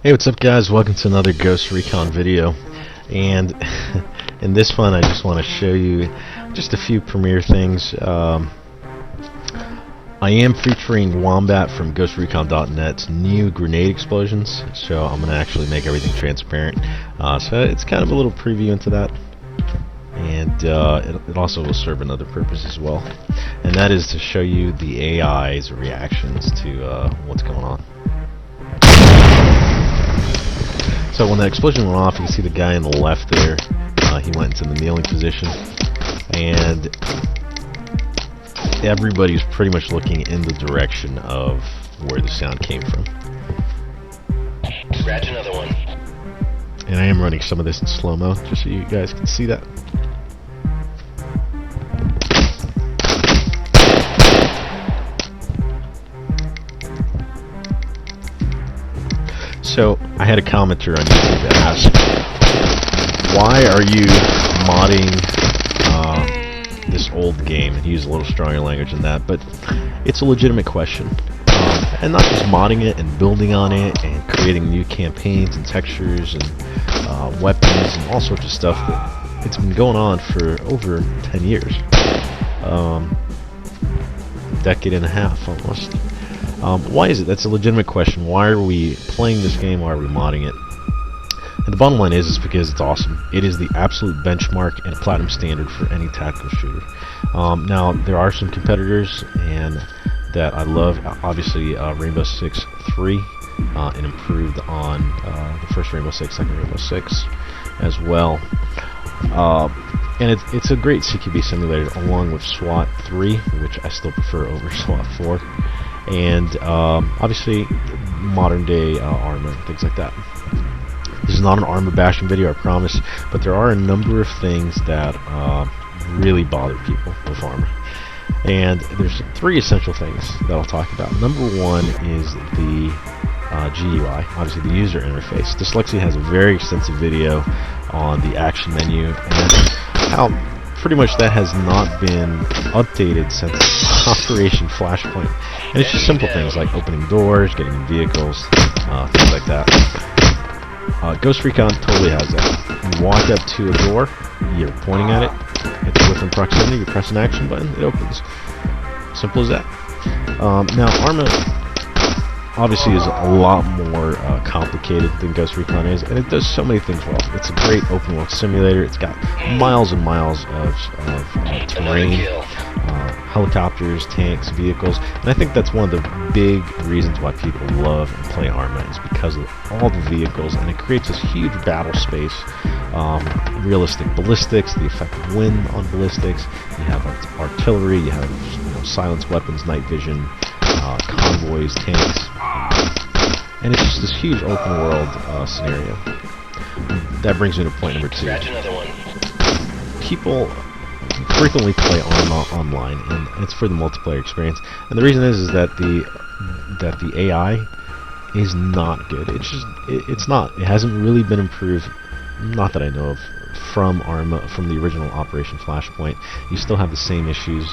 Hey, what's up guys? Welcome to another Ghost Recon video. And in this one I just want to show you just a few premiere things. I am featuring Wombat from GhostRecon.net's new grenade explosions, so I'm going to actually make everything transparent. So it's kind of a little preview into that. And it also will serve another purpose as well. And that is to show you the AI's reactions to what's going on. So when the explosion went off, you can see the guy on the left there. He went into the kneeling position, and everybody's pretty much looking in the direction of where the sound came from. Scratch another one. And I am running some of this in slow-mo, just so you guys can see that. So, I had a commenter on YouTube that asked, why are you modding this old game? And he used a little stronger language than that, but it's a legitimate question. And not just modding it and building on it and creating new campaigns and textures and weapons and all sorts of stuff that it's been going on for over 10 years. A decade and a half almost. Why is it? That's a legitimate question. Why are we playing this game? Why are we modding it? And the bottom line is because it's awesome. It is the absolute benchmark and platinum standard for any tactical shooter. Now, there are some competitors and that I love. Obviously, Rainbow Six 3 and improved on the first Rainbow Six, second Rainbow Six as well. And it's a great CQB simulator along with SWAT 3, which I still prefer over SWAT 4. And obviously modern day Arma and things like that. This is not an Arma bashing video, I promise, but there are a number of things that really bother people with Arma. And there's three essential things that I'll talk about. Number one is the GUI, obviously the user interface. Dyslexia has a very extensive video on the action menu and how pretty much that has not been updated since Operation Flashpoint. And it's just simple things like opening doors, getting in vehicles, things like that. Ghost Recon totally has that. You walk up to a door, you're pointing at it, it's within proximity, you press an action button, it opens. Simple as that. Now, Arma obviously is a lot more complicated than Ghost Recon is, and it does so many things well. It's a great open world simulator. It's got miles and miles of terrain, helicopters, tanks, vehicles, and I think that's one of the big reasons why people love and play Arma is because of all the vehicles, and it creates this huge battle space. Realistic ballistics, the effect of wind on ballistics. You have artillery, you have silenced weapons, night vision, convoys, tanks, and it's just this huge open world scenario. That brings me to point number two. People frequently play Arma online, and it's for the multiplayer experience. And the reason is that the AI is not good. It's not. It hasn't really been improved. Not that I know of from Arma, from the original Operation Flashpoint. You still have the same issues.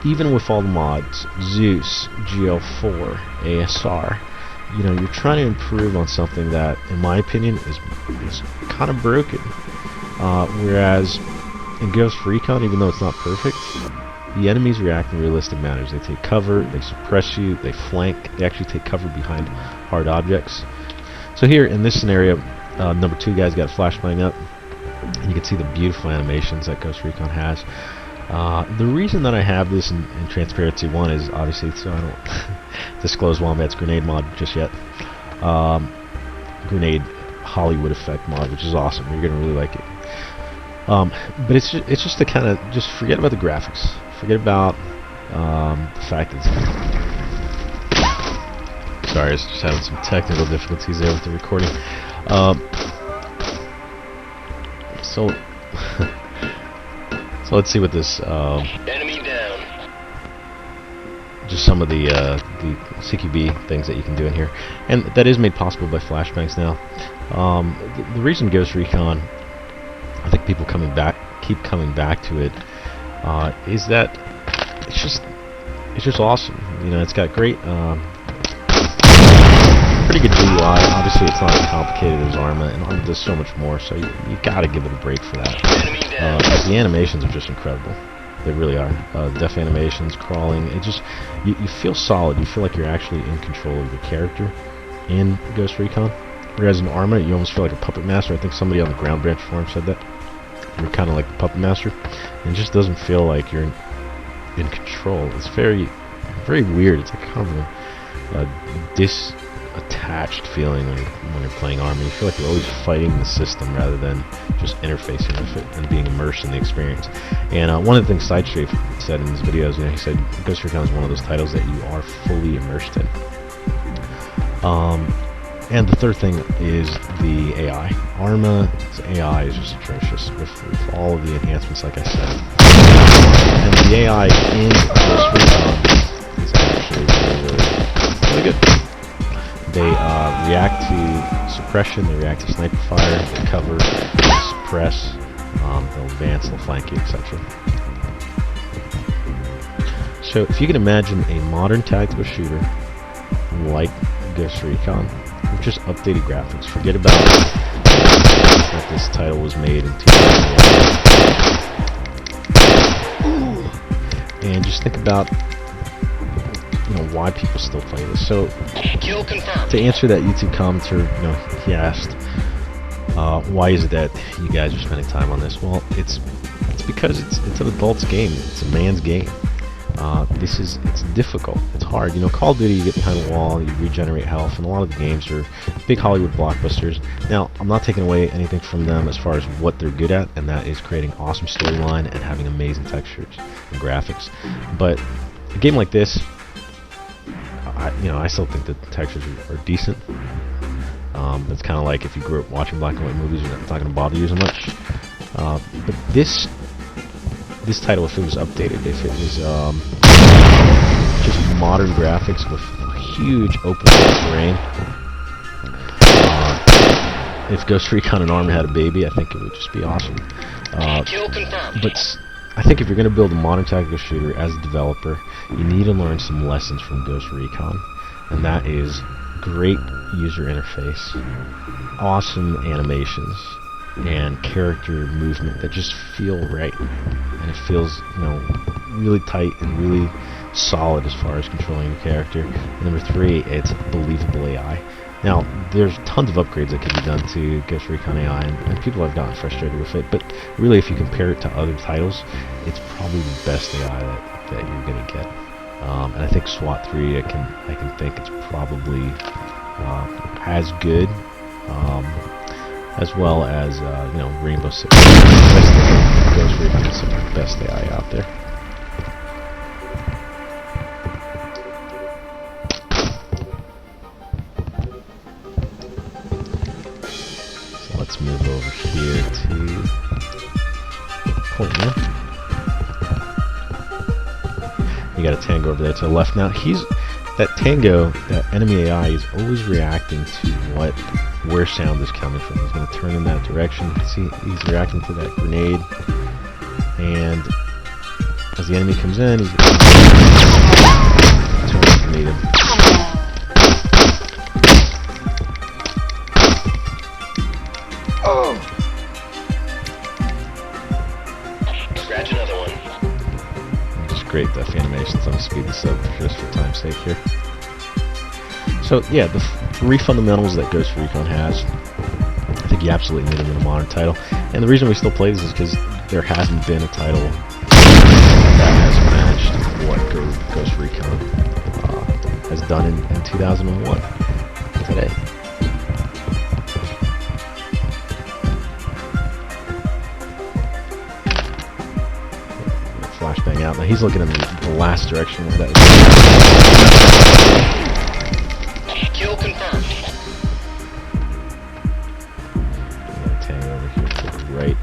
Even with all the mods, Zeus, GL4, ASR, you're trying to improve on something that, in my opinion, is kind of broken. Whereas in Ghost Recon, even though it's not perfect, the enemies react in realistic manners. They take cover, they suppress you, they flank, they actually take cover behind hard objects. So here, in this scenario, number two guy's got a flashbang up, and you can see the beautiful animations that Ghost Recon has. The reason that I have this in transparency, one, is obviously so I don't disclose Wombat's grenade mod just yet. Grenade Hollywood effect mod, which is awesome. You're gonna really like it. But it's just to kind of just forget about the graphics. Forget about the fact that sorry, I was just having some technical difficulties there with the recording. So let's see what this Enemy down. just some of the CQB things that you can do in here, and that is made possible by flashbangs now. The reason Ghost Recon, I think people keep coming back to it, is that it's just awesome. It's got great pretty good GUI. Obviously, it's not as complicated as Arma, and Arma does so much more, so you gotta give it a break for that. The animations are just incredible. They really are. Death animations, crawling, it just, you feel solid. You feel like you're actually in control of your character in Ghost Recon. Whereas in Arma, you almost feel like a puppet master. I think somebody on the Ground Branch forum said that. You're kind of like the puppet master. And it just doesn't feel like you're in control. It's very, very weird. It's like kind of a disattached feeling when you're playing Arma. You feel like you're always fighting the system rather than just interfacing with it and being immersed in the experience. And one of the things Sidestrafe said in his videos, he said Ghost Recon is one of those titles that you are fully immersed in. And the third thing is the AI. Arma's AI is just atrocious with all of the enhancements, like I said. And the AI in Ghost Recon is actually really good. They react to suppression, they react to sniper fire, they cover, they suppress, they'll advance, they'll flank you, etc. So if you can imagine a modern tactical shooter like Ghost Recon, with just updated graphics, forget about that this title was made in 2001. And just think about why people still play this. So to answer that YouTube commenter, he asked, why is it that you guys are spending time on this? Well, it's because it's an adult's game. It's a man's game. It's difficult. It's hard. Call of Duty, you get behind a wall, you regenerate health, and a lot of the games are big Hollywood blockbusters. Now, I'm not taking away anything from them as far as what they're good at, and that is creating awesome storyline and having amazing textures and graphics. But a game like this, I still think that the textures are decent. It's kind of like if you grew up watching black and white movies, you're not going to bother you as much. But this title, if it was updated, if it was just modern graphics with huge open world terrain, if Ghost Recon and Arma had a baby, I think it would just be awesome. But I think if you're going to build a modern tactical shooter as a developer, you need to learn some lessons from Ghost Recon, and that is great user interface, awesome animations, and character movement that just feel right, and it feels really tight and really solid as far as controlling your character. And number 3, it's believable AI. Now, there's tons of upgrades that can be done to Ghost Recon AI, and people have gotten frustrated with it, but really if you compare it to other titles, it's probably the best AI that you're going to get. And I think SWAT 3, I can think it's probably as good, as well as Rainbow Six. Ghost Recon is some of the best AI out there. So let's move over here to point 1. You got a Tango over there to the left. Now that Tango, that enemy AI, is always reacting to where sound is coming from. He's going to turn in that direction. See, he's reacting to that grenade, and as the enemy comes in, he's going to turn the grenade in. Scratch another one. Just great death animations. I'm going to speed this up just for time's sake here. So yeah, the 3 fundamentals that Ghost Recon has, I think you absolutely need them in a modern title. And the reason we still play this is because there hasn't been a title that has matched what Ghost Recon has done in 2001 today. Flashbang out. Now he's looking in the last direction where that is. Kill confirmed. Tango over here to the right.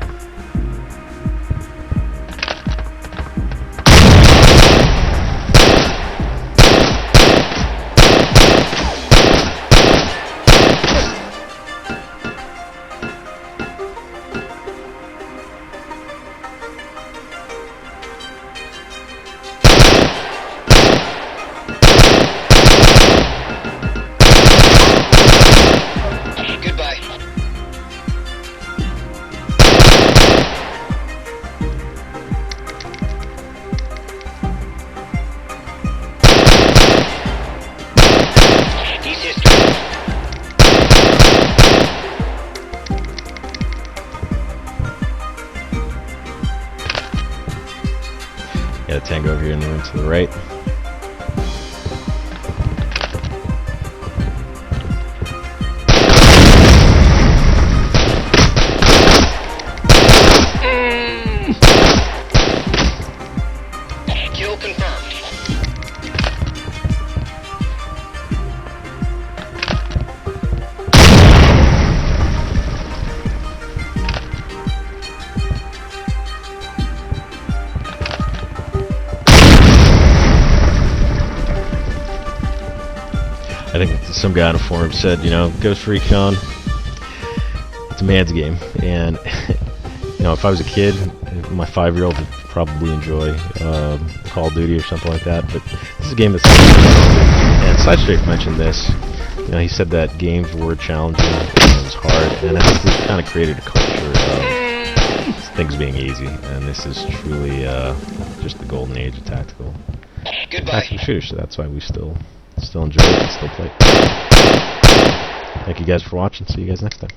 got Tango over here in the room to the right. Kill confirmed. I think some guy on a forum said, you know, Ghost Recon, it's a man's game, and you know, if I was a kid, my 5-year-old would probably enjoy Call of Duty or something like that. But this is a game that's and Sidestrafe mentioned this. You know, he said that games were challenging, and it was hard, and I think we've kind of created a culture of things being easy, and this is truly just the golden age of tactical shooters. So that's why we still enjoy it and still play. Thank you guys for watching. See you guys next time.